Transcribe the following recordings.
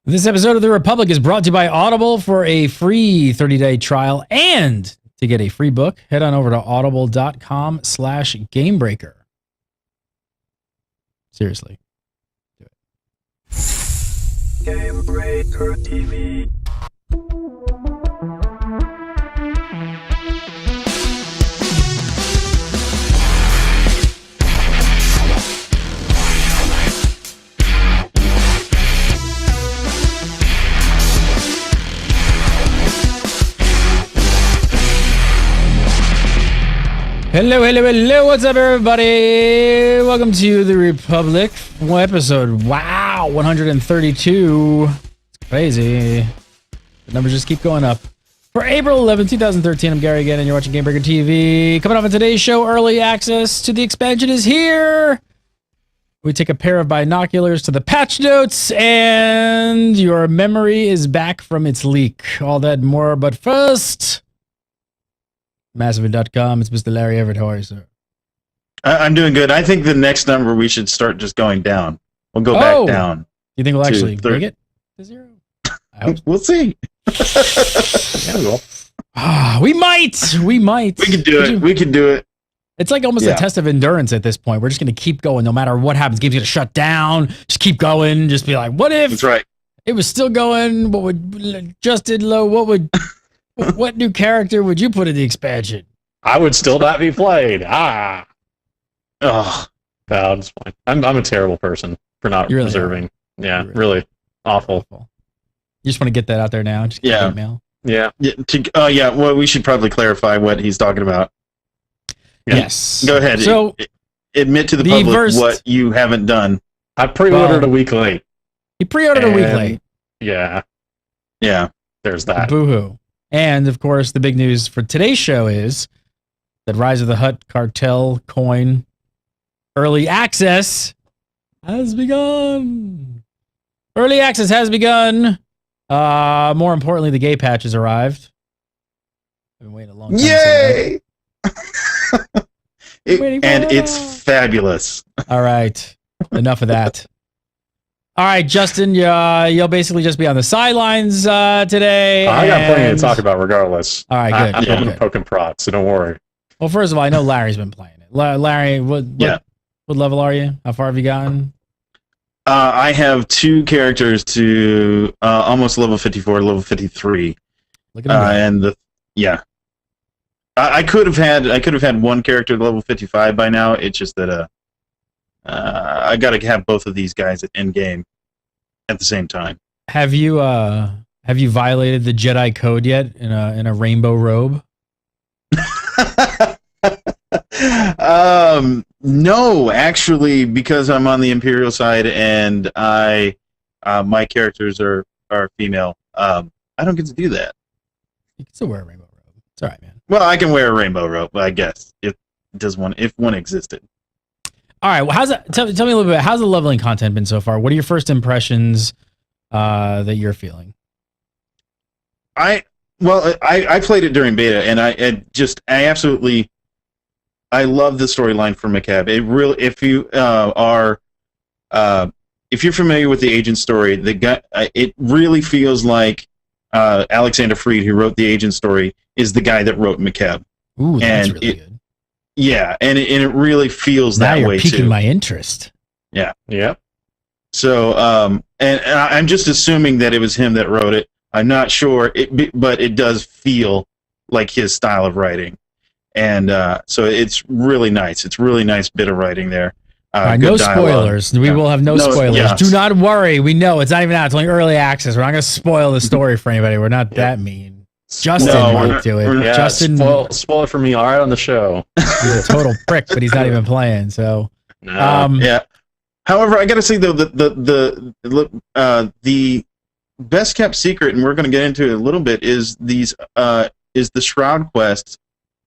This episode of The Republic is brought to you by Audible. For a free 30-day trial and to get a free book, head on over to audible.com/gamebreaker. Seriously. Do it. Gamebreaker TV. Hello, hello, hello. What's up, everybody? Welcome to The Republic. Episode, wow, 132. It's crazy. The numbers just keep going up. For April 11, 2013, I'm Gary again, and you're watching Gamebreaker TV. Coming up on today's show, early access to the expansion is here. We take a pair of binoculars to the patch notes, and your memory is back from its leak. All that and more, but first... Massive.com. It's Mr. Larry Everett. How are you, sir? I'm doing good. I think the next number we should start just going down. We'll go back down. You think we'll actually bring it to zero? I hope so. We'll see. We might. We might. We can do it. We can do it. It's like almost a test of endurance at this point. We're just going to keep going no matter what happens. Game's going to shut down. Just keep going. Just be like, what if That's right. It was still going? What would Justin Lowe? What would... What new character would you put in the expansion? I would still not be played. Oh, no, it's fine. I'm a terrible person for not reserving. Yeah, really awful. You just want to get that out there now. Just get email. Yeah. Yeah. Well, we should probably clarify what he's talking about. Yes. Go ahead. So, admit to the public what you haven't done. I pre-ordered a week late. You pre-ordered a week late. Yeah. Yeah. There's that. Boo-hoo. And, of course, the big news for today's show is that Rise of the Hutt Cartel coin early access has begun. Early access has begun. More importantly, the gay patch has arrived. I've been waiting a long time. Yay! It's fabulous. All right. Enough of that. All right, Justin, you'll basically just be on the sidelines today. I got plenty to talk about regardless. All right, good. I'm going to poke and prod, so don't worry. Well, first of all, I know Larry's been playing it. Larry, what level are you? How far have you gotten? I have two characters to almost level 54, level 53. Look at me. I could have had one character at level 55 by now. It's just that I got to have both of these guys at end game at the same time. Have you violated the Jedi code yet in a rainbow robe? No, actually, because I'm on the Imperial side and my characters are female. I don't get to do that. You can still wear a rainbow robe. It's all right, man. Well, I can wear a rainbow robe, I guess, if one existed. All right. Well, tell me a little bit. How's the leveling content been so far? What are your first impressions that you're feeling? I played it during beta, and I absolutely love the storyline for McCabe. It really, if you're familiar with the agent story, the guy, it really feels like Alexander Freed, who wrote the agent story, is the guy that wrote McCabe. Ooh, that's really good. Yeah, and it really feels that way too. Now you're piquing my interest. Yeah. So, and I'm just assuming that it was him that wrote it. I'm not sure, but it does feel like his style of writing, and so it's really nice. It's a really nice bit of writing there. All right, no spoilers. We will have no spoilers. Yeah. Do not worry. We know it's not even out. It's only early access. We're not going to spoil the story for anybody. We're not that mean. Justin might do it. Yeah, Justin, spoil it for me all right on the show. He's a total prick, but he's not even playing. So, yeah. However, I got to say though, the best kept secret, and we're going to get into it a little bit, is the Shroud quests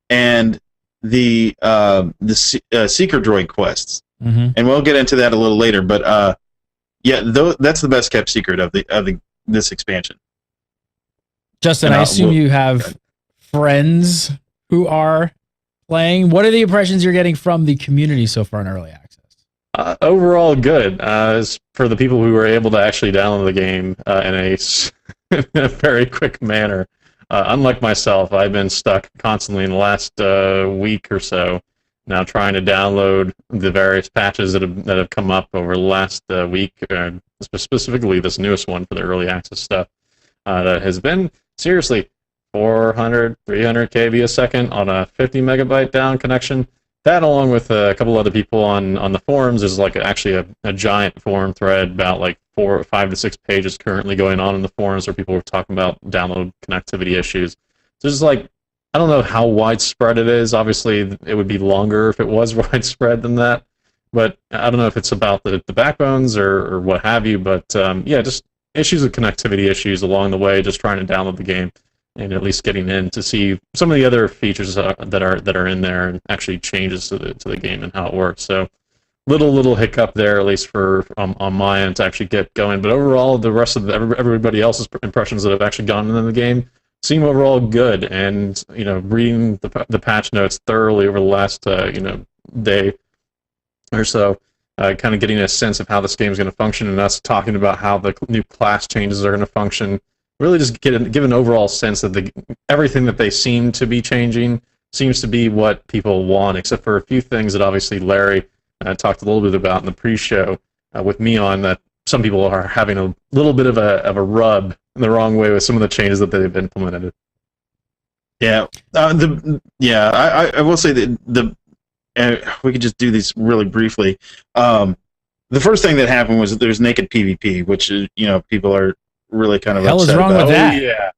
and the Seeker Droid quests, and we'll get into that a little later. But that's the best kept secret of this expansion. Justin, I assume you have friends who are playing. What are the impressions you're getting from the community so far in early access? Overall, good. As for the people who were able to actually download the game in a very quick manner, unlike myself, I've been stuck constantly in the last week or so now trying to download the various patches that have come up over the last week, specifically this newest one for the early access stuff that has been seriously 400, 300 KB a second on a 50 megabyte down connection. That, along with a couple other people on the forums, is like actually a giant forum thread about like 5 to 6 pages currently going on in the forums where people are talking about download connectivity issues. So it's like, I don't know how widespread it is. Obviously, it would be longer if it was widespread than that. But I don't know if it's about the backbones or what have you. But yeah, just issues with connectivity issues along the way, just trying to download the game and at least getting in to see some of the other features that are in there and actually changes to the game and how it works. So little hiccup there, at least for on my end, to actually get going. But overall, the rest of everybody else's impressions that have actually gone into the game seem overall good. And reading the patch notes thoroughly over the last day or so, kind of getting a sense of how this game is going to function, and us talking about how the new class changes are going to function. Really just give an overall sense that everything that they seem to be changing seems to be what people want, except for a few things that obviously Larry talked a little bit about in the pre-show with me on, that some people are having a little bit of a rub in the wrong way with some of the changes that they've implemented. Yeah, I will say that we could just do these really briefly. The first thing that happened was that there's naked PvP, which people are really kind of hell upset is wrong about. with that? Yeah,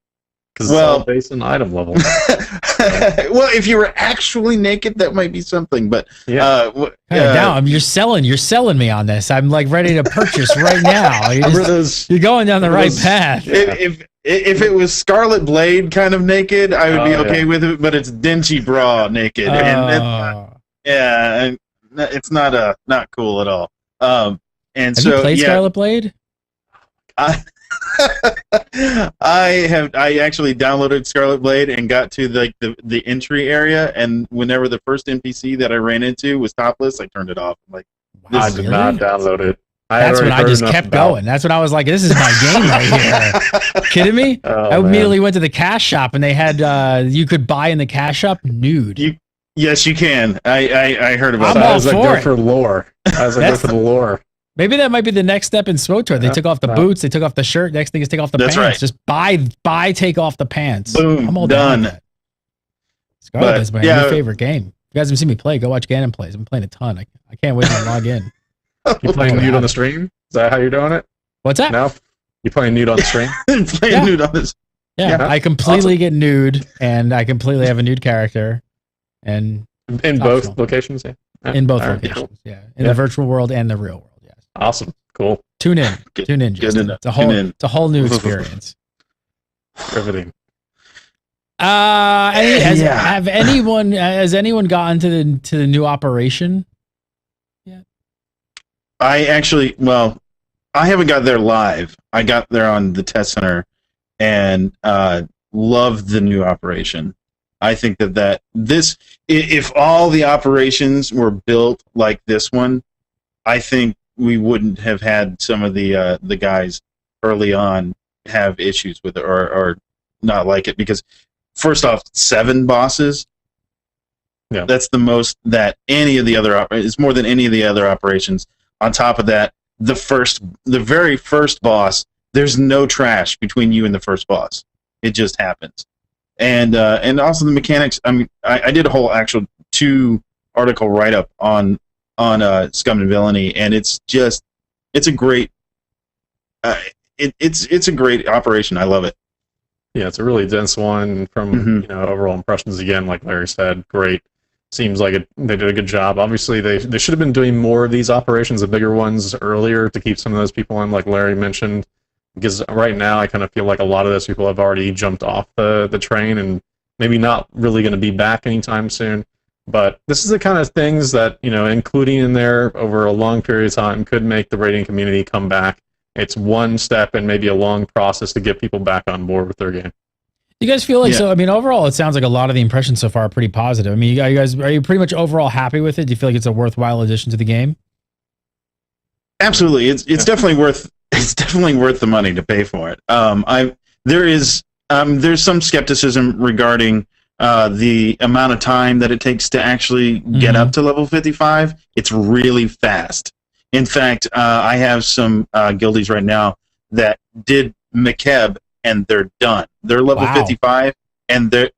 because it's all based on item level. Well, if you were actually naked, that might be something. But now you're selling me on this. I'm like ready to purchase right now. You're going down the right path. If it was Scarlet Blade kind of naked, I would be okay with it. But it's Denchi Bra naked, and it's not cool at all. And have so you played Scarlet Blade? I actually downloaded Scarlet Blade and got to the entry area, and whenever the first NPC that I ran into was topless, I turned it off. I'm like, I did not download it. That's when I just kept going. That's when I was like, this is my game right here. Kidding me? I immediately went to the cash shop, and they had you could buy in the cash shop nude. Yes, you can. I heard about that. I was like, go for lore. I was like, go for the lore. Maybe that might be the next step in SWTOR. They took off the boots, they took off the shirt. Next thing is take off the pants. Right. Just take off the pants. Boom, I'm all done. Scarlet is my new favorite game. If you guys haven't seen me play, go watch Gannon plays. I'm playing a ton. I can't wait to log in. You playing nude on the stream? Is that how you're doing it? What's that? No? You playing nude on the stream? Nude on this. Yeah, I completely get nude, and I completely have a nude character. And in both locations, yeah. In both locations, yeah. In the virtual world and the real world, yes. Awesome, cool. Tune in, Justin. It's a whole new experience. Riveting. Has anyone gotten to the new operation? Yeah. I haven't got there live. I got there on the test center, and loved the new operation. I think that if all the operations were built like this one, I think we wouldn't have had some of the guys early on have issues with it or not like it, because first off, 7 bosses. Yeah, that's the most that any of the other it's more than any of the other operations. On top of that, the very first boss, there's no trash between you and the first boss. It just happens. And also the mechanics. I mean, I did a whole actual 2-article write-up on Scum and Villainy, and it's a great it's a great operation. I love it. Yeah, it's a really dense one. From overall impressions, again, like Larry said, great. Seems like they did a good job. Obviously, they should have been doing more of these operations, the bigger ones, earlier to keep some of those people in, like Larry mentioned. Because right now, I kind of feel like a lot of those people have already jumped off the train and maybe not really going to be back anytime soon. But this is the kind of things that, including in there over a long period of time could make the raiding community come back. It's one step and maybe a long process to get people back on board with their game. You guys feel like so? I mean, overall, it sounds like a lot of the impressions so far are pretty positive. I mean, are you pretty much overall happy with it? Do you feel like it's a worthwhile addition to the game? Absolutely, it's definitely worth the money to pay for it. There's some skepticism regarding the amount of time that it takes to actually get up to level 55. It's really fast. In fact, I have some guildies right now that did McKeb and they're done. They're level 55 and they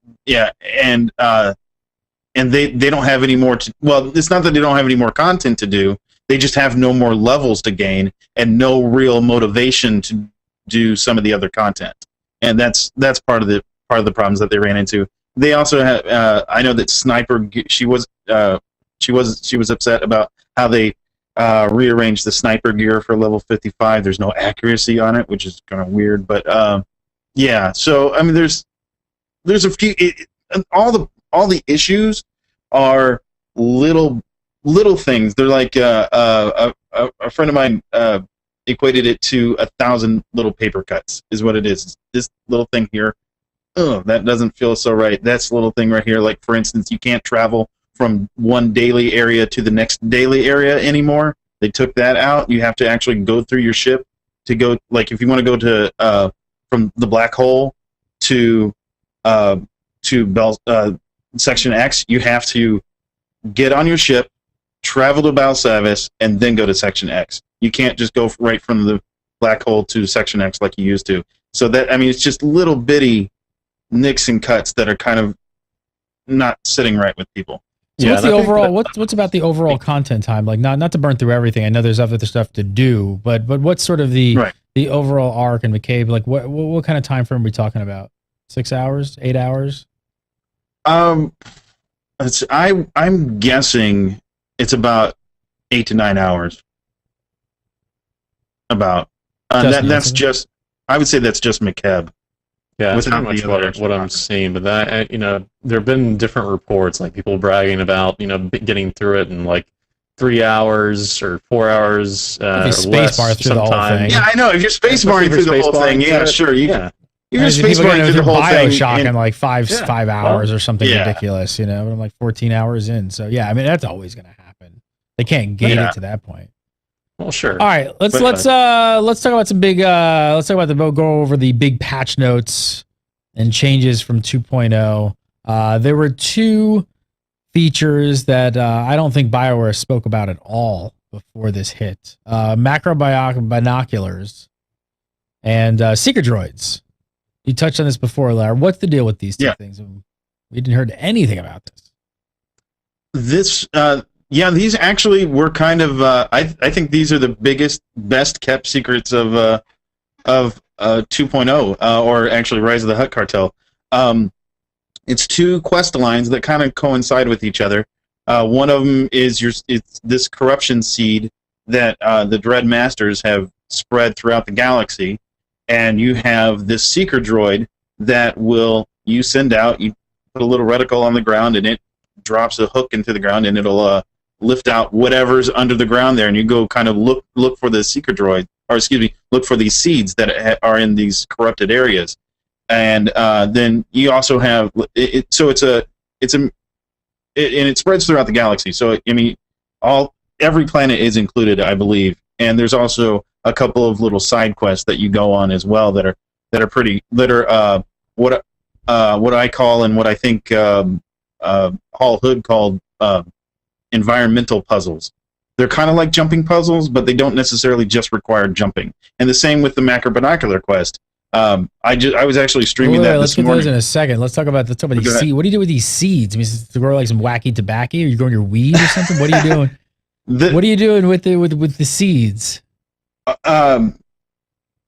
don't have any more well, it's not that they don't have any more content to do. They just have no more levels to gain and no real motivation to do some of the other content. And that's part of the problems that they ran into. They also have I know that Sniper she was upset about how they rearranged the sniper gear for level 55. There's no accuracy on it, which is kind of weird, but yeah. So I mean, there's a few. All the issues are little things. They're like a friend of mine equated it to 1,000 little paper cuts is what it is. This little thing here, oh, that doesn't feel so right. That's a little thing right here. Like for instance, you can't travel from one daily area to the next daily area anymore. They took that out. You have to actually go through your ship to go. Like if you want to go to from the black hole to Section X, you have to get on your ship, travel to Balsavis, and then go to Section X. You can't just go right from the black hole to Section X like you used to. So that, I mean, it's just little bitty nicks and cuts that are kind of not sitting right with people. So what's the overall? What's about the overall content time? Like not to burn through everything. I know there's other stuff to do, but what's sort of the overall arc and McCabe? Like what kind of time frame are we talking about? 6 hours? 8 hours? I'm guessing it's about 8 to 9 hours. About that's just. I would say that's just McCabe. Yeah, that's pretty much what I'm seeing. But that, there have been different reports, like people bragging about, getting through it in like 3 hours or 4 hours. Space bar through the whole thing. Yeah, I know. If you're space barring through the whole thing, yeah, sure. You're space barring through the whole thing. BioShock in like five hours or something ridiculous, But I'm like 14 hours in. So yeah, I mean that's always going to happen. They can't gate it to that point. Well, sure. All right, let's talk about some big. Let's talk about go over the big patch notes and changes from 2.0. There were two features that I don't think BioWare spoke about at all before this hit: macro binoculars and seeker droids. You touched on this before, Larry. What's the deal with these two things? We didn't heard anything about this. These actually were kind of. I think these are the best kept secrets of 2.0, or actually Rise of the Hutt Cartel. It's two quest lines that kind of coincide with each other. One of them is it's this corruption seed that the Dread Masters have spread throughout the galaxy, and you have this seeker droid that you send out. You put a little reticle on the ground, and it drops a hook into the ground, and it'll lift out whatever's under the ground there, and you go kind of look for the seeker droid, or excuse me, look for these seeds that are in these corrupted areas, and then you also have it. So and it spreads throughout the galaxy. So I mean, every planet is included, I believe, and there's also a couple of little side quests that you go on as well that are what I call and what I think Hall Hood called environmental puzzles. They're kind of like jumping puzzles, but they don't necessarily just require jumping. And the same with the macro binocular quest. I was actually streaming that this morning. Let's get those in a second. Let's talk about these seeds. What do you do with these seeds? I mean, to grow like some wacky tobacco? Are you growing your weed or something? What are you doing? What are you doing with the seeds?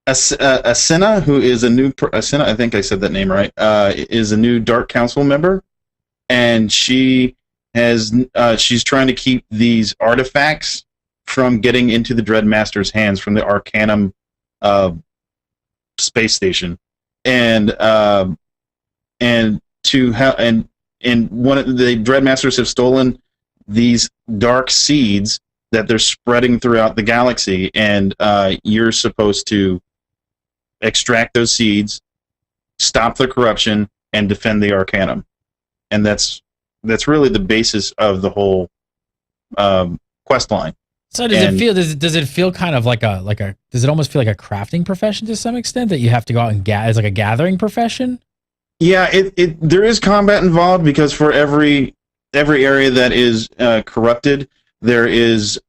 Asena, who is a new Asena, I think I said that name right, is a new Dark Council member, and she's trying to keep these artifacts from getting into the Dread Master's hands from the Arcanum space station, and one of the Dread Masters have stolen these dark seeds that they're spreading throughout the galaxy, and you're supposed to extract those seeds, stop the corruption, and defend the Arcanum. And that's really the basis of the whole quest line. So does it feel? Does it feel kind of like a? Does it almost feel like a crafting profession to some extent that you have to go out and as like a gathering profession? Yeah, there is combat involved because for every area that is corrupted, there is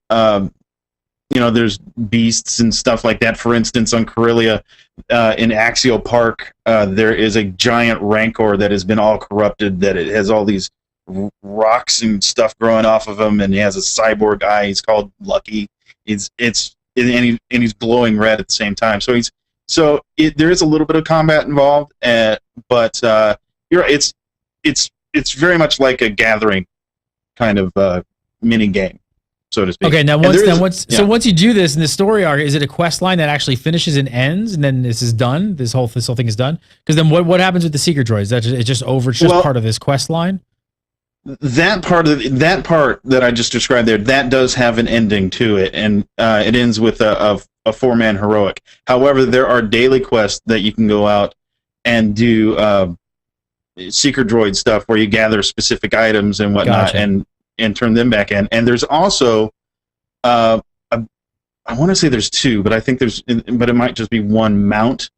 there's beasts and stuff like that. For instance, on Corellia, in Axial Park, there is a giant rancor that has been all corrupted. That it has all these rocks and stuff growing off of him, and he has a cyborg eye. He's called Lucky. He's glowing red at the same time. So there is a little bit of combat involved, but you're right. It's very much like a gathering kind of mini game, so to speak. Okay, now once you do this in the story arc, is it a quest line that actually finishes and ends, and then this is done? This whole thing is done? Because then what happens with the secret droids? It's just over. It's just part of this quest line. That part that I just described there, that does have an ending to it, and it ends with a 4-man heroic. However, there are daily quests that you can go out and do secret droid stuff where you gather specific items and whatnot, and turn them back in. And there's also, I want to say there's 2, but I think but it might just be 1 mount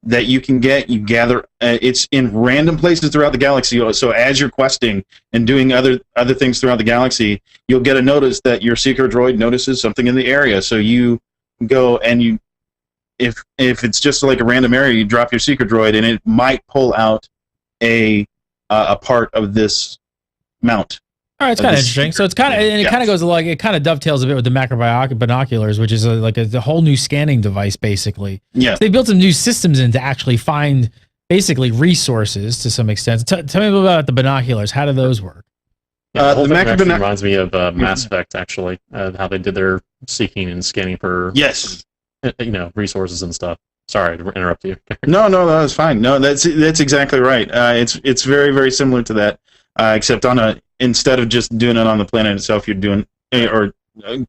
that you can get. You gather, it's in random places throughout the galaxy. So as you're questing and doing other things throughout the galaxy, you'll get a notice that your secret droid notices something in the area. So you go and if it's just like a random area, you drop your secret droid and it might pull out a part of this mount. All right, it's kind of interesting. So it's kind of, and it kind of goes like, it kind of dovetails a bit with the macro binoculars, which is like a whole new scanning device, basically. Yeah. So they built some new systems in to actually find basically resources to some extent. Tell me about the binoculars. How do those work? Yeah, the macro actually reminds me of Mass Effect, actually, how they did their seeking and scanning for resources and stuff. Sorry to interrupt you. No, that's fine. No, that's exactly right. It's very, very similar to that, except instead of just doing it on the planet itself, you're doing, or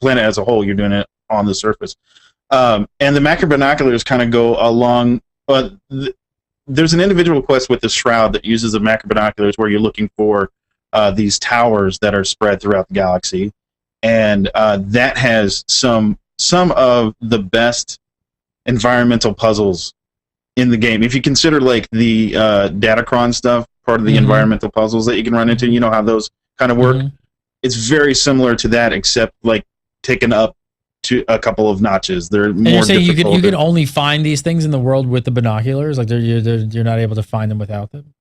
planet as a whole, you're doing it on the surface. And the macro binoculars kind of go along. There's an individual quest with the Shroud that uses the macro binoculars where you're looking for these towers that are spread throughout the galaxy, and that has some of the best environmental puzzles in the game. If you consider like the Datacron stuff, part of the environmental puzzles that you can run into, you know how those kind of work. It's very similar to that, except like taken up to a couple of notches. They're more difficult. You can only find these things in the world with the binoculars. Like you're not able to find them without them.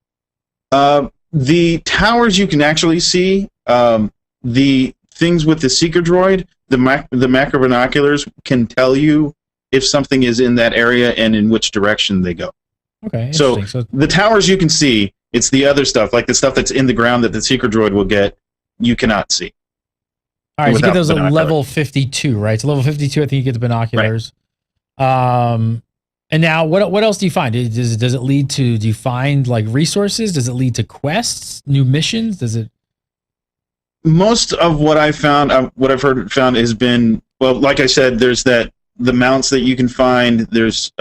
The towers you can actually see. The things with the seeker droid, the macro binoculars can tell you if something is in that area and in which direction they go. Okay. So the towers you can see. It's the other stuff, like the stuff that's in the ground that the seeker droid will get, you cannot see. All right, so you get those at level 52, right? So level 52, I think you get the binoculars. Right. And now, what else do you find? Does it lead to? Do you find like resources? Does it lead to quests, new missions? Does it? Most of what I found, what I've found has been, well, like I said, there's the mounts that you can find. There's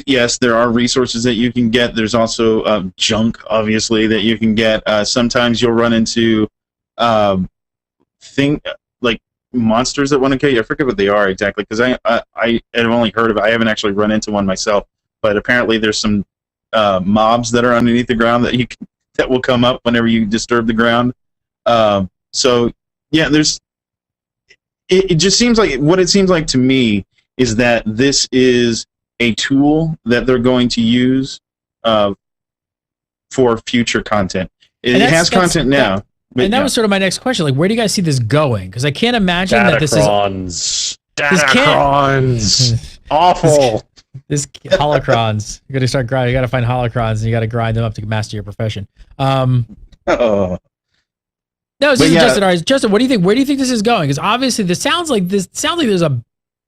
yes, there are resources that you can get. There's also junk, obviously, that you can get. Sometimes you'll run into like monsters that want to kill you. I forget what they are exactly because I have only heard of it. I haven't actually run into one myself, but apparently there's some mobs that are underneath the ground that will come up whenever you disturb the ground. So yeah, it just seems like what it seems like to me is that this is a tool that they're going to use for future content. It has content now. And that was sort of my next question. Like, where do you guys see this going? Because I can't imagine that this is... Datacrons! Awful! This holocrons. You gotta start grinding. You gotta find holocrons and you gotta grind them up to master your profession. No, Justin, what do you think? Where do you think this is going? Because obviously this sounds like there's a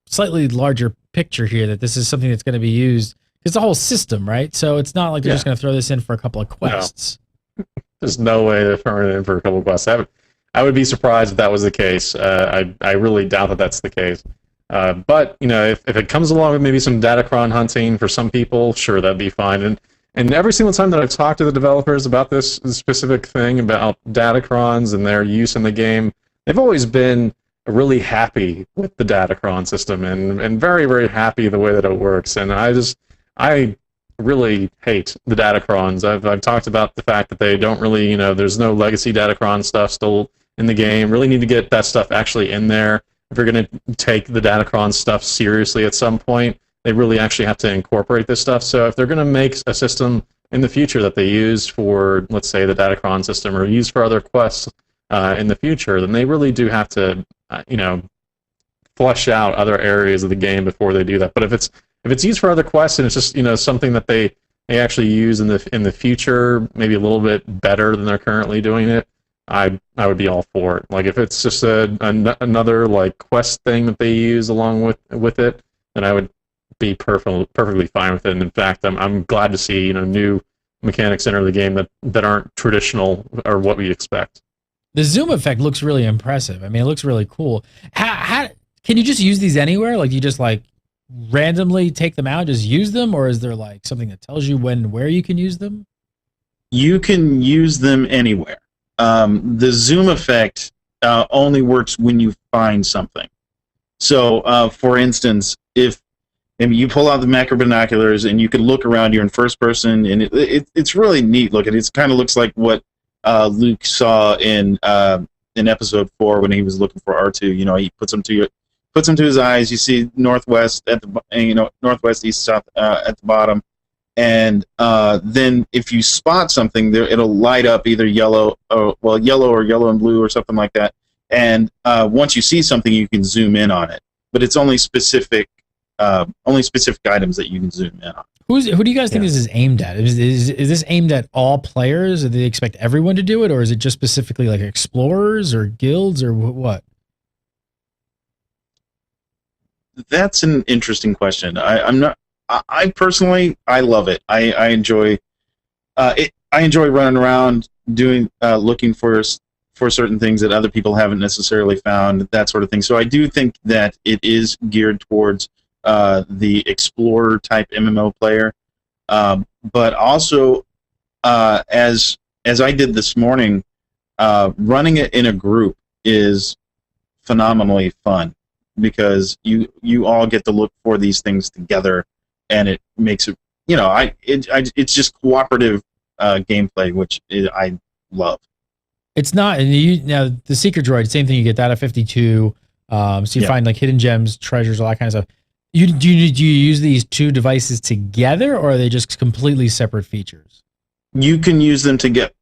slightly larger picture here, that this is something that's going to be used. It's a whole system, right? So it's not like they're just going to throw this in for a couple of quests. No. There's no way they're throwing it in for a couple of quests. I would be surprised if that was the case. I really doubt that that's the case. But if it comes along with maybe some Datacron hunting for some people, sure, that'd be fine. And every single time that I've talked to the developers about this specific thing about Datacrons and their use in the game, they've always been really happy with the Datacron system and very, very happy the way that it works. And I really hate the Datacrons. I've talked about the fact that they don't really, there's no legacy Datacron stuff still in the game. Really need to get that stuff actually in there. If you're going to take the Datacron stuff seriously at some point, they really actually have to incorporate this stuff. So if they're going to make a system in the future that they use for, let's say, the Datacron system or use for other quests in the future, then they really do have to, flesh out other areas of the game before they do that. But if it's used for other quests and it's just something that they actually use in the future, maybe a little bit better than they're currently doing it, I would be all for it. Like if it's just another like quest thing that they use along with it, then I would be perfectly fine with it. And in fact, I'm glad to see new mechanics enter the game that aren't traditional or what we expect. The zoom effect looks really impressive. I mean, it looks really cool. How can you just use these anywhere? Like you just like randomly take them out, just use them, or is there like something that tells you when and where you can use them? You can use them anywhere. The zoom effect only works when you find something. So, for instance, if you pull out the macro binoculars and you can look around, you're in first person, and it's really neat looking. It kind of looks like what Luke saw in episode 4 when he was looking for R2. He puts them to his eyes. You see northwest at the northwest, east, south at the bottom, and then if you spot something, there it'll light up either yellow or yellow and blue or something like that. And once you see something, you can zoom in on it, but it's only specific items that you can zoom in on. Who do you guys think this is aimed at? Is this aimed at all players? Or do they expect everyone to do it, or is it just specifically like explorers or guilds or what? That's an interesting question. I personally love it. I enjoy it. I enjoy running around doing looking for certain things that other people haven't necessarily found, that sort of thing. So I do think that it is geared towards the explorer type MMO player, but also as I did this morning, running it in a group is phenomenally fun because you all get to look for these things together, and it makes it it's just cooperative gameplay, which I love. It's not, and now the Seeker Droid, same thing. You get that at 52. So you find like hidden gems, treasures, all that kind of stuff. Do you use these two devices together, or are they just completely separate features? You can use them together.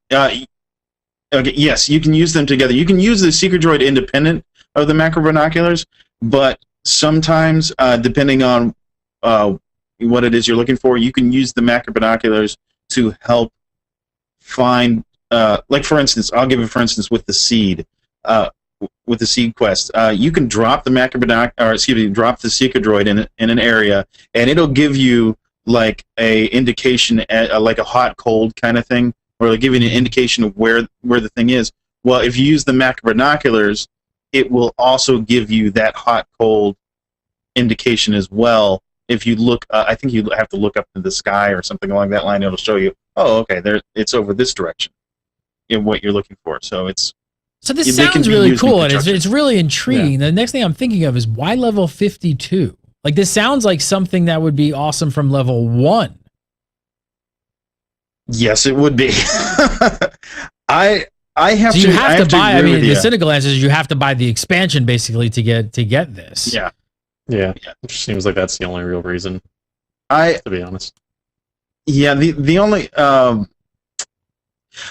Yes, you can use them together. You can use the Seeker Droid independent of the macro binoculars, but sometimes, depending on what it is you're looking for, you can use the macro binoculars to help find. Like for instance, I'll give it for instance with the seed. With the seed quest, you can drop the drop the Seeker Droid in an area, and it'll give you like a indication, like a hot cold kind of thing, or it'll give you an indication of where the thing is. Well, if you use the macro binoculars, it will also give you that hot cold indication as well. If you look, I think you have to look up to the sky or something along that line. It'll show you, oh, okay, it's over this direction in what you're looking for. So this sounds really cool, and it's really intriguing. Yeah. The next thing I'm thinking of is why level 52? Like this sounds like something that would be awesome from level 1. Yes, it would be. I have so to. You have to buy. I mean, the you. cynical answer is you have to buy the expansion basically to get this. Yeah. Which seems like that's the only real reason. To be honest. Yeah, the only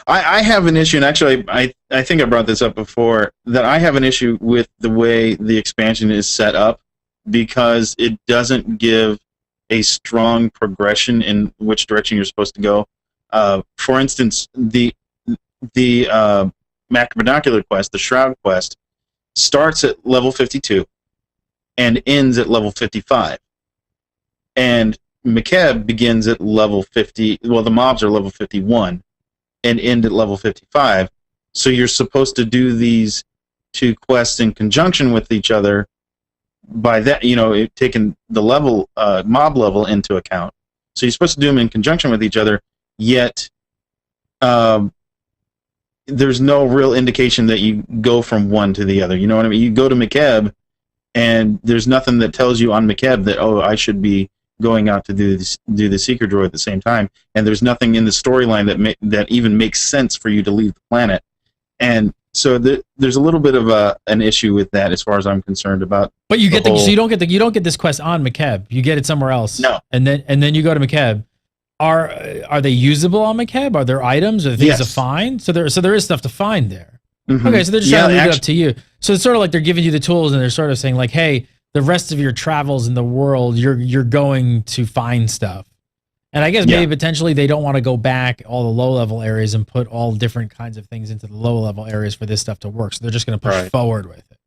I have an issue, and actually I think I brought this up before, that I have an issue with the way the expansion is set up, because it doesn't give a strong progression in which direction you're supposed to go. For instance, the macro binocular quest, the Shroud quest, starts at level 52 and ends at level 55. And McKeb begins at level 50. Well, the mobs are level 51 and end at level 55. So you're supposed to do these two quests in conjunction with each other. By that, taking the level, mob level into account. So you're supposed to do them in conjunction with each other. Yet, there's no real indication that you go from one to the other. You know what I mean? You go to McKeb, and there's nothing that tells you on McKeb that, oh, I should be going out to do the Seeker Droid at the same time. And there's nothing in the storyline that even makes sense for you to leave the planet. And so there's a little bit of an issue with that, as far as I'm concerned about. But you get so you don't get this quest on McKeb. You get it somewhere else. No. And then you go to McKeb. Are they usable on McKeb? Are there items or things to find? So there is stuff to find there. Mm-hmm. Okay, so they're just trying to leave it up to you. So it's sort of like they're giving you the tools, and they're sort of saying like, hey, the rest of your travels in the world, you're going to find stuff. And I guess maybe potentially they don't want to go back all the low level areas and put all different kinds of things into the low level areas for this stuff to work. So they're just going to push forward with it.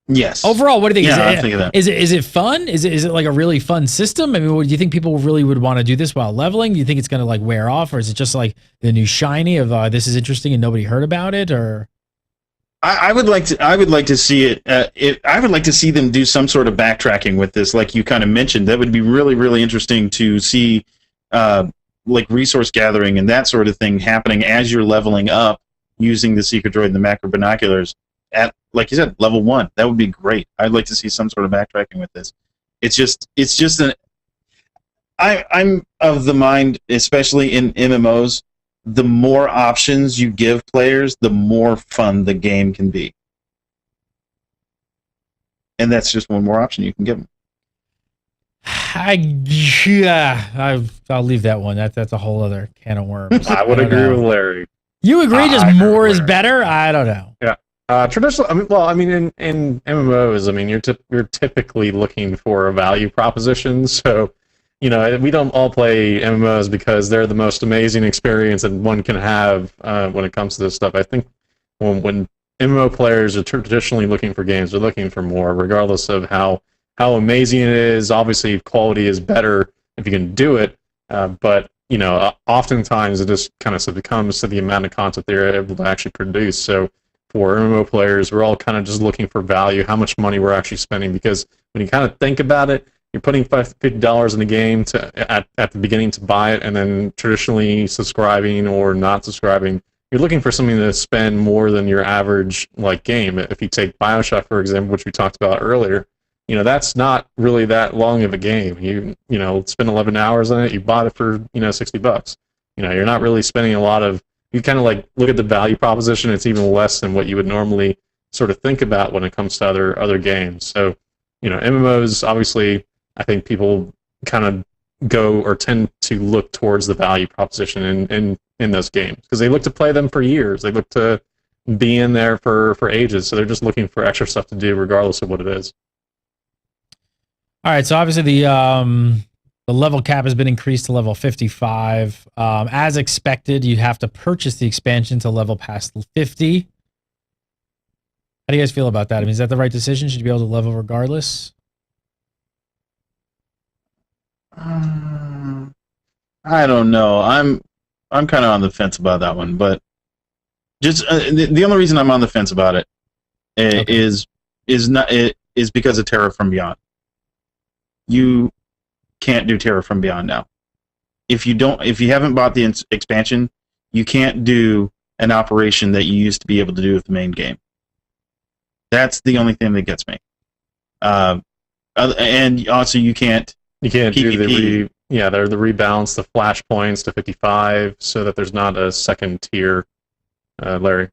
Yes. Overall, what do you think? Yeah, I think of that. Is it fun? Is it like a really fun system? I mean, do you think people really would want to do this while leveling? Do you think it's going to like wear off, or is it just like the new shiny of this is interesting and nobody heard about it? Or I would like to see it. I would like to see them do some sort of backtracking with this, like you kind of mentioned. That would be really, really interesting to see, like resource gathering and that sort of thing happening as you're leveling up using the Seeker Droid and the macro binoculars at, like you said, level 1. That would be great. I'd like to see some sort of backtracking with this. It's just I'm of the mind, especially in MMOs, the more options you give players, the more fun the game can be. And that's just one more option you can give them. I'll leave that one. That's a whole other can of worms. I would agree with Larry. You agree just more is better? I don't know. Yeah. Traditional. I mean, in MMOs, I mean, you're typically looking for a value proposition. So, you know, we don't all play MMOs because they're the most amazing experience that one can have when it comes to this stuff. I think when MMO players are traditionally looking for games, they're looking for more, regardless of how amazing it is. Obviously, quality is better if you can do it, but you know, oftentimes it just kind of comes to the amount of content they're able to actually produce. So for MMO players, we're all kind of just looking for value, how much money we're actually spending, because when you kind of think about it, you're putting $50 in the game at the beginning to buy it, and then traditionally subscribing or not subscribing, you're looking for something to spend more than your average like game. If you take BioShock, for example, which we talked about earlier, you know, that's not really that long of a game. You know, spend 11 hours on it, you bought it for, you know, $60. You know, you're not really spending a lot of, you kind of like look at the value proposition, it's even less than what you would normally sort of think about when it comes to other games. So, you know, MMOs, obviously, I think people kind of go or tend to look towards the value proposition in those games because they look to play them for years. They look to be in there for ages. So they're just looking for extra stuff to do regardless of what it is. All right. So obviously the level cap has been increased to level 55. As expected, you'd have to purchase the expansion to level past 50. How do you guys feel about that? I mean, is that the right decision? Should you be able to level regardless? I don't know. I'm kind of on the fence about that one, but just the only reason I'm on the fence about it is because of Terra from Beyond. You can't do Terra from Beyond now. If you haven't bought the expansion, you can't do an operation that you used to be able to do with the main game. That's the only thing that gets me. And also you can't do the rebalance the flashpoints to 55 so that there's not a second tier, Larry.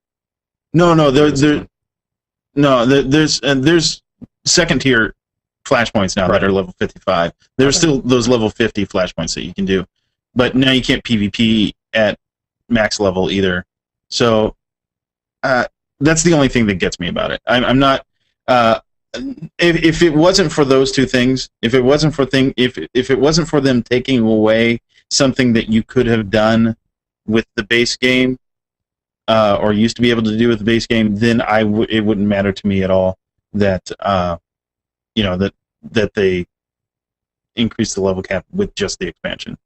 There's second tier flashpoints now that are level 55. There's still those level 50 flashpoints that you can do, but now you can't PvP at max level either. So that's the only thing that gets me about it. I'm not. If it wasn't for those two things, if it wasn't for them taking away something that you could have done with the base game, or used to be able to do with the base game, then it wouldn't matter to me at all that that they increase the level cap with just the expansion.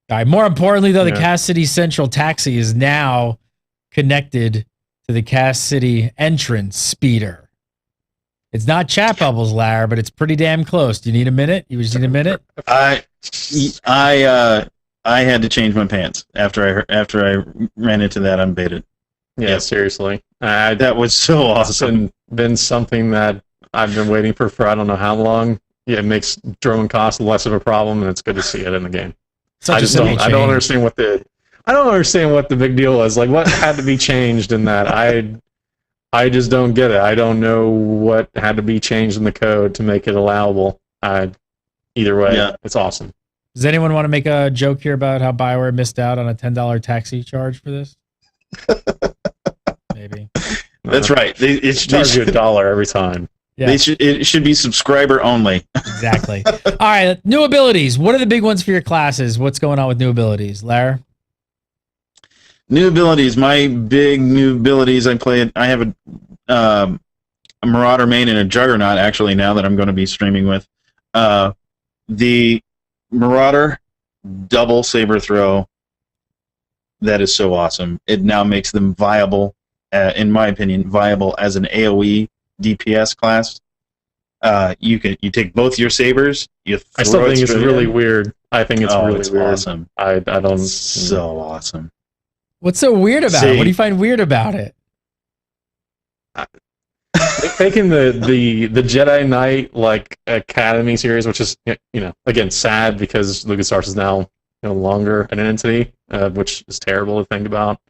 All right. More importantly, though, the Cassidy Central Taxi is now connected to the Cassidy entrance speeder. It's not chat bubbles, Larry, but it's pretty damn close. Do you need a minute? You just need a minute? I had to change my pants after I ran into that unbaited. Yeah, Yep. seriously. That was so awesome. Been something that I've been waiting for I don't know how long. Yeah, it makes drone cost less of a problem, and it's good to see it in the game. Such a simple I don't change. understand what the big deal was. Like, what had to be changed in that? I just don't get it. I don't know what had to be changed in the code to make it allowable. Either way, It's awesome. Does anyone want to make a joke here about how BioWare missed out on a $10 taxi charge for this? Maybe. That's right. It should charge you $1 every time. Yeah. It should be subscriber only. Exactly. All right, new abilities. What are the big ones for your classes? What's going on with new abilities, Lar? New abilities. My big new abilities. I have a Marauder main and a Juggernaut actually now that I'm going to be streaming with. The Marauder double saber throw. That is so awesome. It now makes them viable, in my opinion, viable as an AOE DPS class. You take both your sabers. I still think it's really weird. I think it's really weird. Awesome. I don't. So awesome. What's so weird about it? What do you find weird about it? Taking the Jedi Knight like Academy series, which is again sad because LucasArts is now no longer an entity, which is terrible to think about.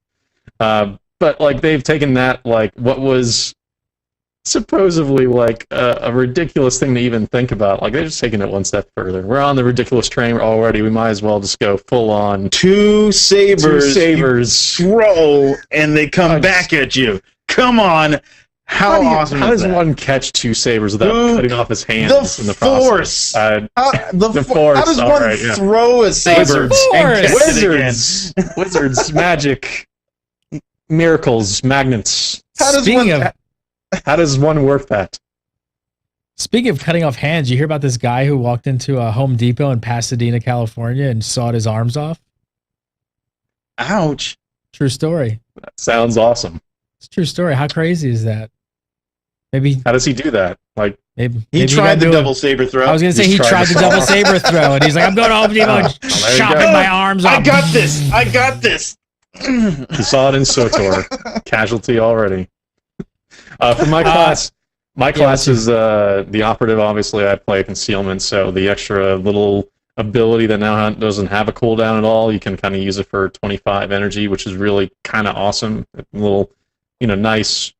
But like they've taken that like what was supposedly like a ridiculous thing to even think about. Like they're just taking it one step further. We're on the ridiculous train already. We might as well just go full on. Two sabers. You throw and they come back at you. Come on. How awesome how is does that? one catch two sabers without cutting off his hands in the Force. process? The Force. How does All one right, yeah. throw a saber and catch it again? Wizards, magic, miracles, magnets. How does one work that? Speaking of cutting off hands, you hear about this guy who walked into a Home Depot in Pasadena, California, and sawed his arms off? Ouch. True story. That sounds awesome. It's a true story. How crazy is that? Maybe. How does he do that? Like maybe he tried the double saber throw. I was gonna say he tried the double saber throw, and he's like, "I'm going to Home Depot and chopping my arms off." I got this. I got this. You saw it in SWTOR. Casualty already. For my class, is the operative. Obviously, I play Concealment, so the extra little ability that now doesn't have a cooldown at all. You can kind of use it for 25 energy, which is really kind of awesome. A little, nice.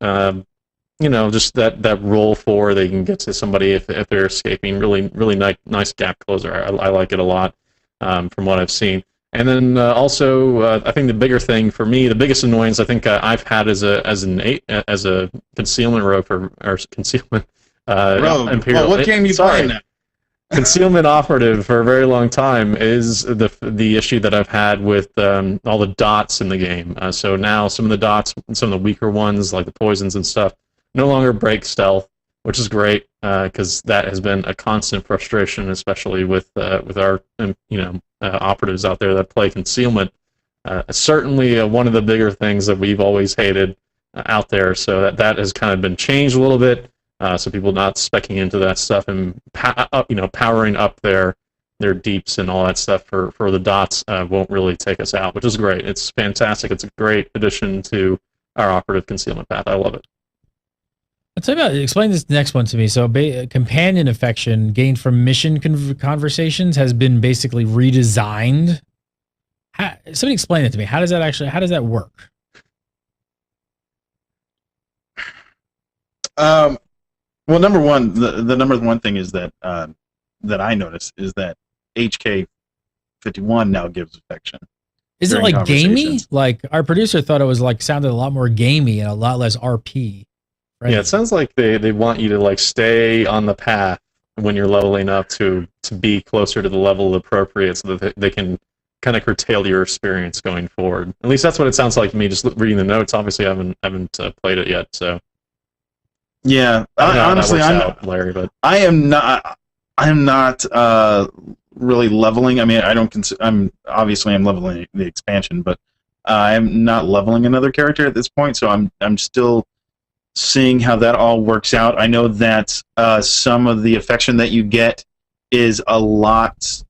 Just that roll for they can get to somebody if they're escaping. Really nice gap closer. I like it a lot from what I've seen. And then also, I think the bigger thing for me, the biggest annoyance I think I've had as a concealment rogue or concealment Imperial. Well, what game you playing now? Concealment operative for a very long time is the issue that I've had with all the dots in the game. So now some of the dots, some of the weaker ones like the poisons and stuff, no longer break stealth, which is great because that has been a constant frustration, especially with our operatives out there that play Concealment. Certainly one of the bigger things that we've always hated out there. So that has kind of been changed a little bit. So people not speccing into that stuff and powering up their deeps and all that stuff for the dots won't really take us out, which is great. It's fantastic. It's a great addition to our operative Concealment path. I love it. I'll tell you about. Explain this next one to me. So, companion affection gained from mission conversations has been basically redesigned. Somebody explain it to me. How does that work? Well, number one, the number one thing is that that I noticed is that HK51 now gives affection. Is it like gamey? Like our producer thought it was like sounded a lot more gamey and a lot less RP. Right? Yeah, it sounds like they want you to like stay on the path when you're leveling up to be closer to the level appropriate, so that they can kind of curtail your experience going forward. At least that's what it sounds like to me. Just reading the notes. Obviously, I haven't played it yet, so. Yeah, honestly, Larry, but I am not really leveling. I mean, I'm leveling the expansion, but I'm not leveling another character at this point. So I'm still seeing how that all works out. I know that some of the affection that you get is a lot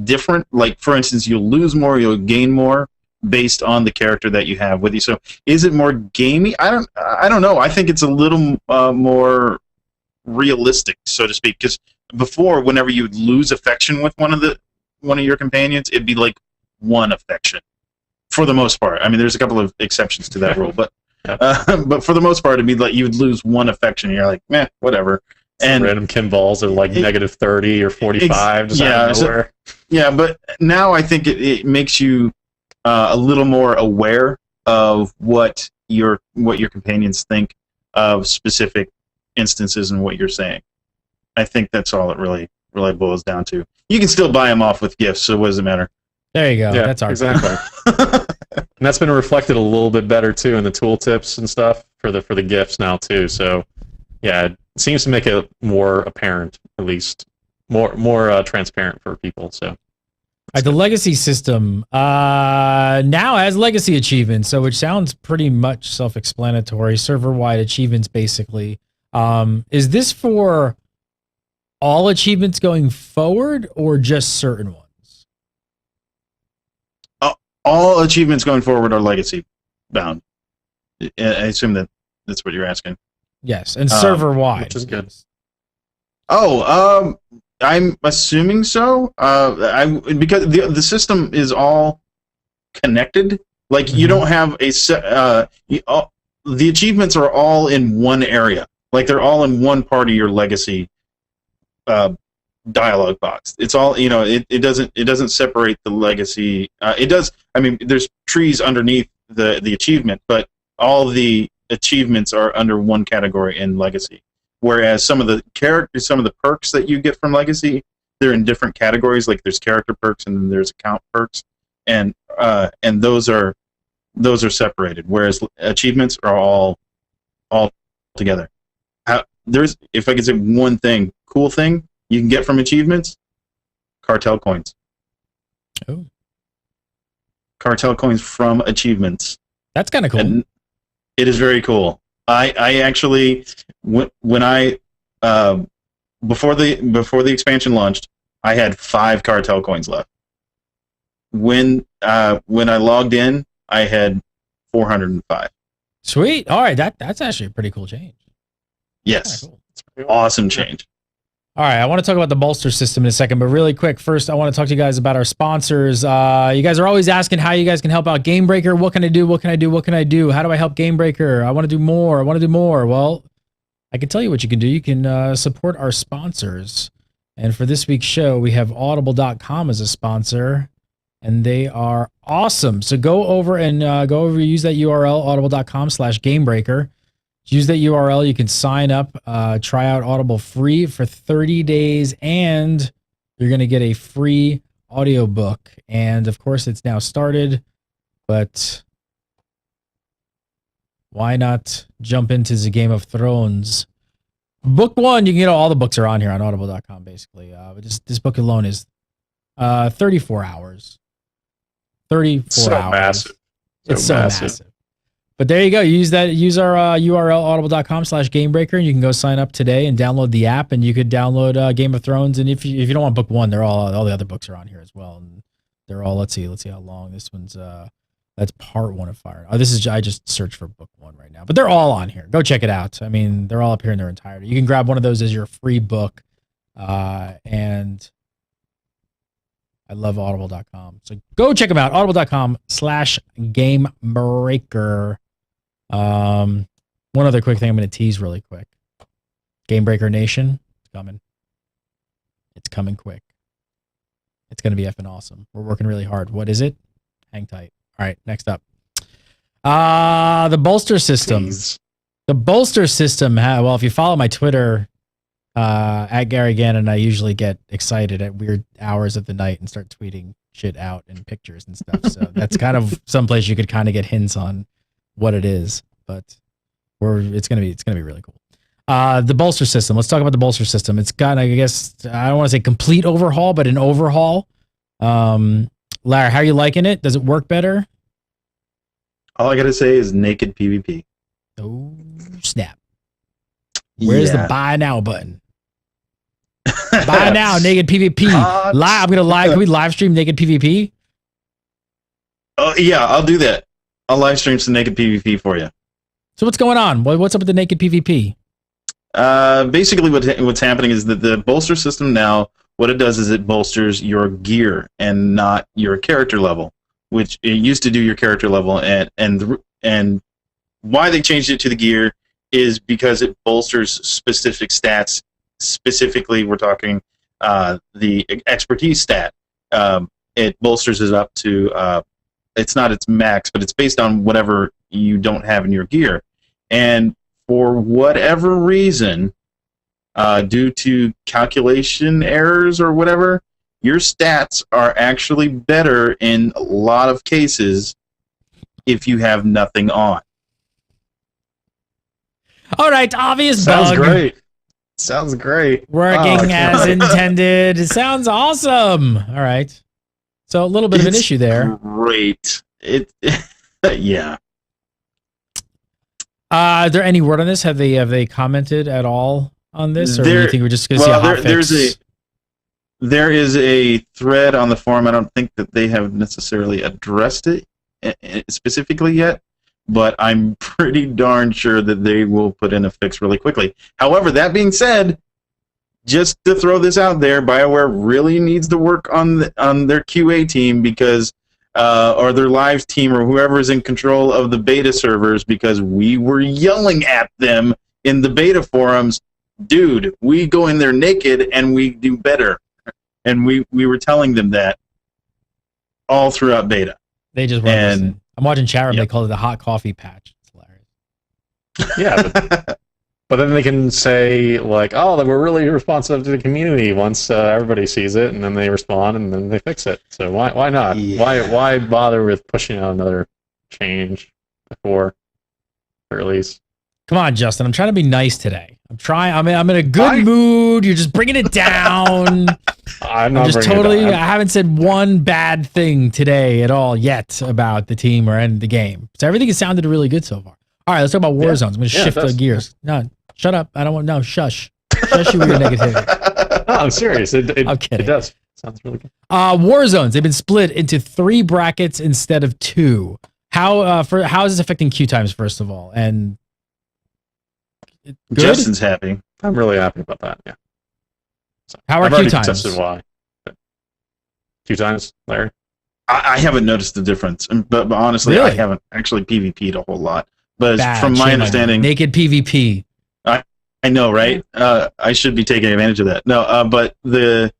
different. Like for instance, you'll lose more, you'll gain more, based on the character that you have with you. So is it more gamey? I don't know. I think it's a little more realistic, so to speak, because before, whenever you would lose affection with one of your companions, it'd be like one affection for the most part. I mean, there's a couple of exceptions to that rule, but for the most part, it'd be like you would lose one affection, and you're like, meh, whatever. And random kinballs are like -30 or 45. Just out of nowhere. Yeah, but now I think it makes you a little more aware of what your companions think of specific instances and what you're saying. I think that's all it really boils down to. You can still buy them off with gifts, so what does it matter? There you go. Yeah, that's our exactly. And that's been reflected a little bit better too in the tooltips and stuff for the gifts now too. So yeah, it seems to make it more apparent, at least more transparent for people. So the legacy system now has legacy achievements, so which sounds pretty much self-explanatory. Server-wide achievements, basically. Is this for all achievements going forward, or just certain ones? All achievements going forward are legacy bound. I assume that's what you're asking. Yes, and server-wide, which is good. I'm assuming so. Because the system is all connected. Like you don't have a the achievements are all in one area. Like they're all in one part of your legacy dialog box. It's all, it doesn't separate the legacy. It does. I mean, there's trees underneath the achievement, but all the achievements are under one category in legacy. Whereas some of the perks that you get from legacy, they're in different categories. Like there's character perks and then there's account perks, and those are separated. Whereas achievements are all together. If I could say one cool thing you can get from achievements, cartel coins. Oh. Cartel coins from achievements. That's kind of cool. And it is very cool. I actually, when I before the expansion launched, I had 5 cartel coins left. When I logged in, I had 405. Sweet. All right, that's actually a pretty cool change. Yes, cool. Awesome change. All right, I want to talk about the bolster system in a second, but really quick, first I want to talk to you guys about our sponsors. You guys are always asking how you guys can help out Gamebreaker. What can I do? What can I do? What can I do? How do I help Gamebreaker? I want to do more. I want to do more. Well, I can tell you what you can do. You can support our sponsors. And for this week's show, we have Audible.com as a sponsor, and they are awesome. So go over and use that URL, audible.com/Gamebreaker. Use that URL. You can sign up, try out Audible free for 30 days, and you're going to get a free audiobook. And of course, it's now started, but why not jump into the Game of Thrones? Book 1, you can get all the books are on here on audible.com, basically. But this book alone is 34 hours. 34 hours. Massive. It's so massive. But there you go. Use our URL, audible.com/Gamebreaker, and you can go sign up today and download the app, and you could download Game of Thrones. And if you don't want book 1, they're all the other books are on here as well. And they're all, let's see how long. This one's that's part 1 of Fire. Oh, I just searched for book 1 right now. But they're all on here. Go check it out. I mean, they're all up here in their entirety. You can grab one of those as your free book. And I love audible.com. So go check them out. Audible.com/Gamebreaker. One other quick thing I'm going to tease really quick. Gamebreaker Nation, it's coming. It's coming quick. It's going to be effing awesome. We're working really hard. What is it? Hang tight. All right, next up. The bolster system. Please. The bolster system, well, if you follow my Twitter, at Gary Gannon, I usually get excited at weird hours of the night and start tweeting shit out and pictures and stuff. So that's kind of someplace you could kind of get hints on what it is, but it's gonna be really cool. The bolster system. Let's talk about the bolster system. It's got, I guess, I don't want to say complete overhaul, but an overhaul. Larry, how are you liking it? Does it work better? All I gotta say is naked PvP. Oh snap! Where's the buy now button? Buy now, naked PvP. I'm gonna live. Can we live stream naked PvP? Oh yeah, I'll do that. I'll live stream some naked PvP for you. So what's going on? What's up with the naked PvP? Basically, what's happening is that the bolster system now, what it does is it bolsters your gear and not your character level, which it used to do your character level, and why they changed it to the gear is because it bolsters specific stats. Specifically, we're talking the expertise stat. It bolsters it up to it's not its max, but it's based on whatever you don't have in your gear. And for whatever reason, due to calculation errors or whatever, your stats are actually better in a lot of cases if you have nothing on. All right, obvious Sounds bug. great. Sounds great. Working as intended. It sounds awesome. All right. So a little bit of an issue there. Great. Yeah. Is there any word on this? Have they commented at all on this, or do you think we're just going to see a hot fix? There is a thread on the forum. I don't think that they have necessarily addressed it specifically yet, but I'm pretty darn sure that they will put in a fix really quickly. However, that being said, just to throw this out there, BioWare really needs to work on their QA team because, or their live team, or whoever is in control of the beta servers, because we were yelling at them in the beta forums, dude, we go in there naked and we do better. And we were telling them that all throughout beta. They just weren't listening. I'm watching chat room. Yep. They call it the hot coffee patch. It's hilarious. Yeah, but then they can say, like, oh, we're really responsive to the community once everybody sees it, and then they respond, and then they fix it. So why not? Yeah. Why bother with pushing out another change before release? Come on, Justin. I'm trying to be nice today. I'm in a good mood. You're just bringing it down. I'm just totally. I haven't said one bad thing today at all yet about the team or the game. So everything has sounded really good so far. All right, let's talk about Warzone. I'm going to shift the gears. No, shut up. I don't want. No, shush. Shush you with your negativity. No, I'm serious. I'm kidding. It does. Sounds really good. Warzones. They've been split into 3 brackets instead of 2. How is this affecting queue times? First of all, and good? Justin's happy. I'm really happy about that. Yeah. So, how are queue times? Why? Queue times, Larry? I haven't noticed the difference, but honestly, really? I haven't actually PvP'd a whole lot. But from my understanding, naked PvP. I know, right? I should be taking advantage of that. No, but the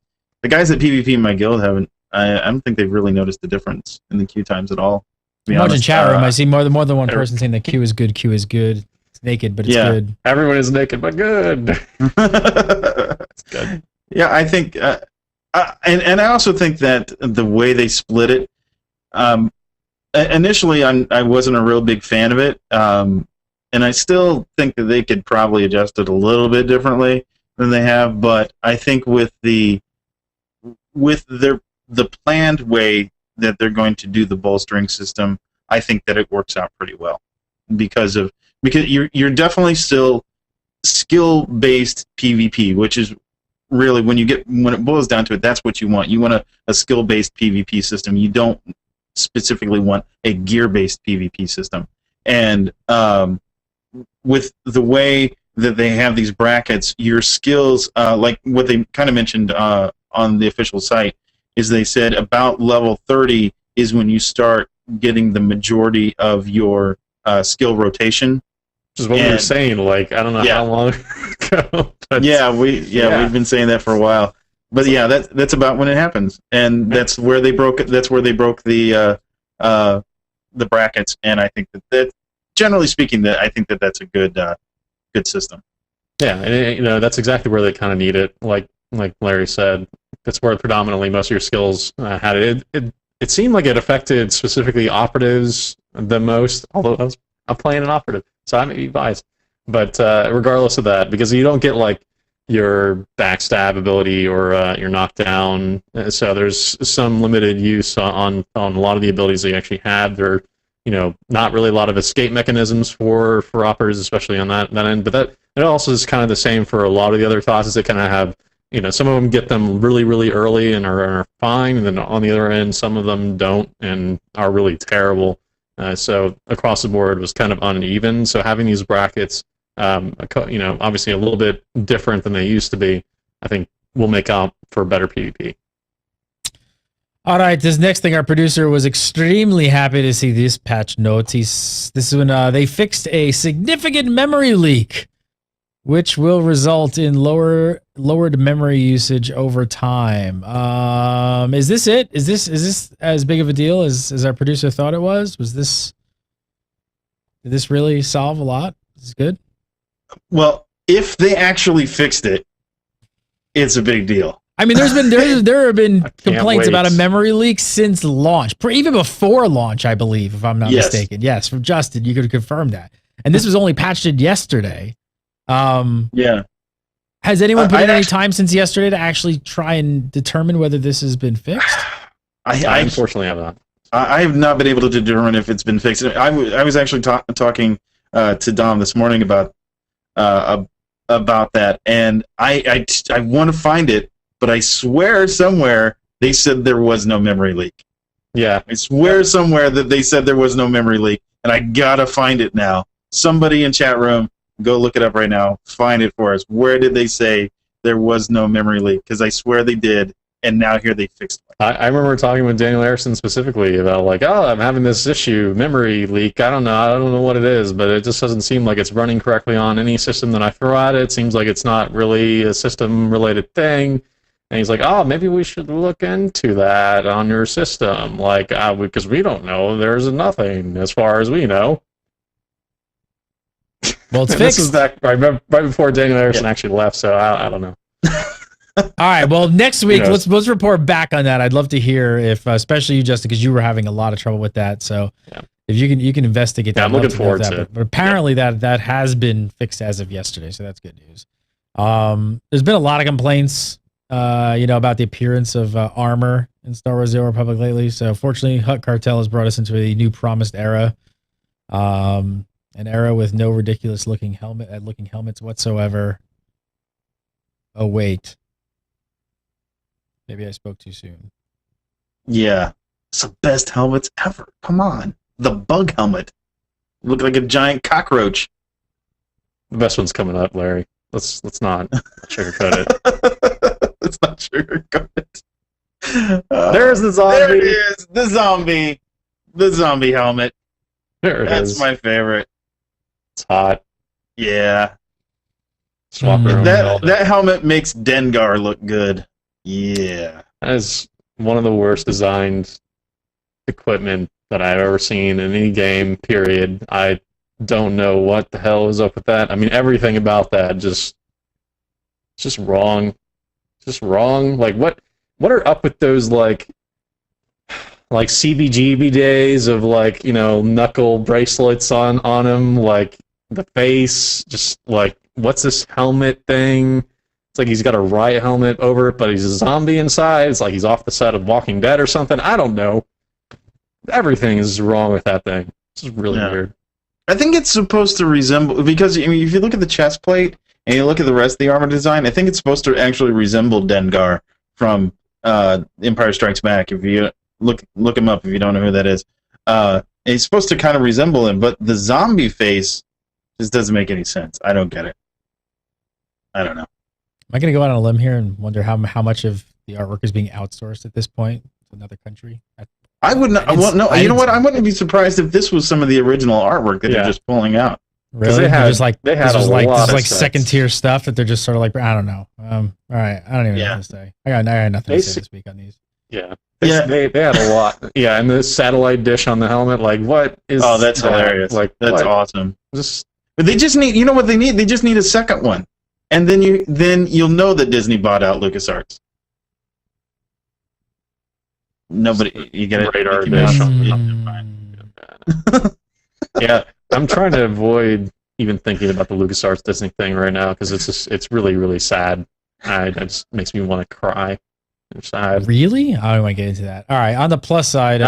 guys that PvP in my guild haven't. I don't think they've really noticed the difference in the queue times at all. Imagine chat room. I see more than one person saying that queue is good. Queue is good. It's naked, but it's good. Everyone is naked, but good. It's good. Yeah, I think, and I also think that the way they split it. Initially, I wasn't a real big fan of it, and I still think that they could probably adjust it a little bit differently than they have. But I think with the planned way that they're going to do the bolstering system, I think that it works out pretty well because you're definitely still skill-based PvP, which is really when it boils down to it, that's what you want. You want a skill-based PvP system. You don't specifically want a gear-based PvP system. And with the way that they have these brackets, your skills, like what they kind of mentioned on the official site, is they said about level 30 is when you start getting the majority of your skill rotation. Which is what we were saying, like, I don't know how long ago. But we've been saying that for a while. But yeah, that's about when it happens, and that's where they broke it. That's where they broke the brackets, and I think that generally speaking, I think that's a good system. Yeah, and that's exactly where they kind of need it. Like Larry said, that's where predominantly most of your skills had it. It seemed like it affected specifically operatives the most, although I'm playing an operative, so I may be biased. But regardless of that, because you don't get like your backstab ability or your knockdown, so there's some limited use on a lot of the abilities that you actually had. There are, not really a lot of escape mechanisms for operators, especially on that end. But it also is kind of the same for a lot of the other classes that kind of have, some of them get them really, really early and are fine, and then on the other end, some of them don't and are really terrible. So across the board, it was kind of uneven. So having these brackets, obviously a little bit different than they used to be, I think will make up for better PvP. All right, this next thing, our producer was extremely happy to see this patch notes. This is when they fixed a significant memory leak, which will result in lowered memory usage over time. Is this it? Is this as big of a deal as our producer thought it was? Did this really solve a lot? Is this good? Well, if they actually fixed it, it's a big deal. I mean, there have been complaints about a memory leak since launch, even before launch, I believe, if I'm not mistaken. Yes, from Justin, you could confirm that. And this was only patched yesterday. Yeah. Has anyone put in any time since yesterday to actually try and determine whether this has been fixed? I unfortunately have not. I have not been able to determine if it's been fixed. I was actually talking to Dom this morning about that, and I want to find it, but I swear somewhere they said there was no memory leak. Yeah. I swear somewhere that they said there was no memory leak, and I gotta find it now. Somebody in chat room, go look it up right now. Find it for us. Where did they say there was no memory leak? Because I swear they did, and now here they fixed it. I remember talking with Daniel Erickson specifically about I'm having this issue, memory leak. I don't know what it is, but it just doesn't seem like it's running correctly on any system that I throw at it. It seems like it's not really a system-related thing. And he's like, maybe we should look into that on your system, because we don't know. There's nothing as far as we know. Well, it's fixed. This is back right before Daniel Erickson actually left, so I don't know. All right. Well, next week let's report back on that. I'd love to hear if, especially you, Justin, because you were having a lot of trouble with that. So if you can investigate that. I'm looking forward to it. But apparently that has been fixed as of yesterday, so that's good news. There's been a lot of complaints, about the appearance of armor in Star Wars: The Old Republic lately. So fortunately, Hutt Cartel has brought us into a new promised era. An era with no ridiculous looking helmets whatsoever. Oh wait. Maybe I spoke too soon. Yeah. It's the best helmets ever. Come on. The bug helmet. Look like a giant cockroach. The best one's coming up, Larry. Let's not sugarcoat it. Let's not sugarcoat it. There's the zombie. There it is. The zombie. The zombie helmet. That's my favorite. It's hot. Yeah. That helmet makes Dengar look good. Yeah. That is one of the worst designed equipment that I've ever seen in any game, period. I don't know what the hell is up with that. I mean, everything about that just wrong. Just wrong. What are up with those CBGB days of knuckle bracelets on him, the face, just what's this helmet thing? It's like he's got a riot helmet over it, but he's a zombie inside. It's like he's off the set of Walking Dead or something. I don't know. Everything is wrong with that thing. It's just really weird. I think it's supposed to resemble, because if you look at the chest plate and you look at the rest of the armor design, I think it's supposed to actually resemble Dengar from Empire Strikes Back. If you look him up if you don't know who that is. He's supposed to kind of resemble him, but the zombie face just doesn't make any sense. I don't get it. I don't know. Am I going to go out on a limb here and wonder how much of the artwork is being outsourced at this point to another country? I would not. Well, no. You know what? I wouldn't be surprised if this was some of the original artwork that they're just pulling out. Really? They had this is second tier stuff that they're just sort of I don't know. All right, I don't even know what to say. I got nothing to say this week on these. Yeah. They had a lot. Yeah, and the satellite dish on the helmet, what is? Oh, that's hilarious. That's awesome. But they just need. You know what they need? They just need a second one, and then you'll know that Disney bought out LucasArts. Nobody, you get it. Radar dish. Yeah, I'm trying to avoid even thinking about the LucasArts Disney thing right now because it's really, really sad. It just makes me want to cry. I'm sad. Really? I don't want to get into that. All right. On the plus side,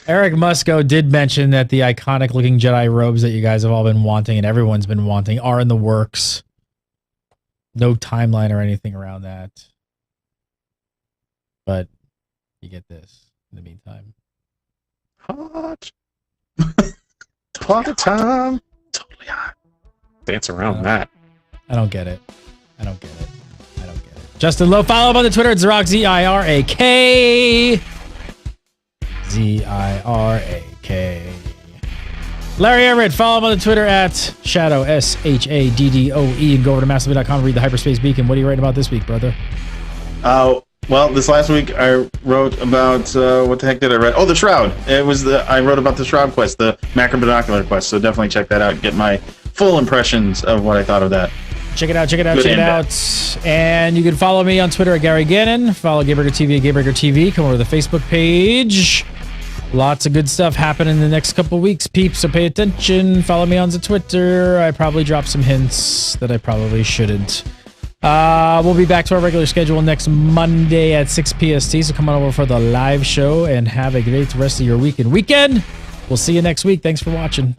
Eric Musco did mention that the iconic looking Jedi robes that you guys have all been wanting and everyone's been wanting are in the works. No timeline or anything around that. But you get this in the meantime. Hot. Hot time. Totally hot. Dance around that. I don't get it. I don't get it. Justin Lowe, follow up on the Twitter at Zirak, Z-I-R-A-K. Z-I-R-A-K. Larry Everett, follow him on the Twitter at Shadow, S-H-A-D-D-O-E. And go over to Massively.com, read the Hyperspace Beacon. What are you writing about this week, brother? Well, this last week I wrote about what the heck did I write? Oh, the Shroud. I wrote about the Shroud quest, the macro binocular quest. So definitely check that out. Get my full impressions of what I thought of that. Check it out. And you can follow me on Twitter at Gary Gannon. Follow Gaybreaker TV at Gaybreaker TV. Come over to the Facebook page. Lots of good stuff happening in the next couple weeks, peeps. So pay attention. Follow me on the Twitter. I probably dropped some hints that I probably shouldn't. We'll be back to our regular schedule next Monday at 6 PST. So come on over for the live show and have a great rest of your week and weekend. We'll see you next week. Thanks for watching.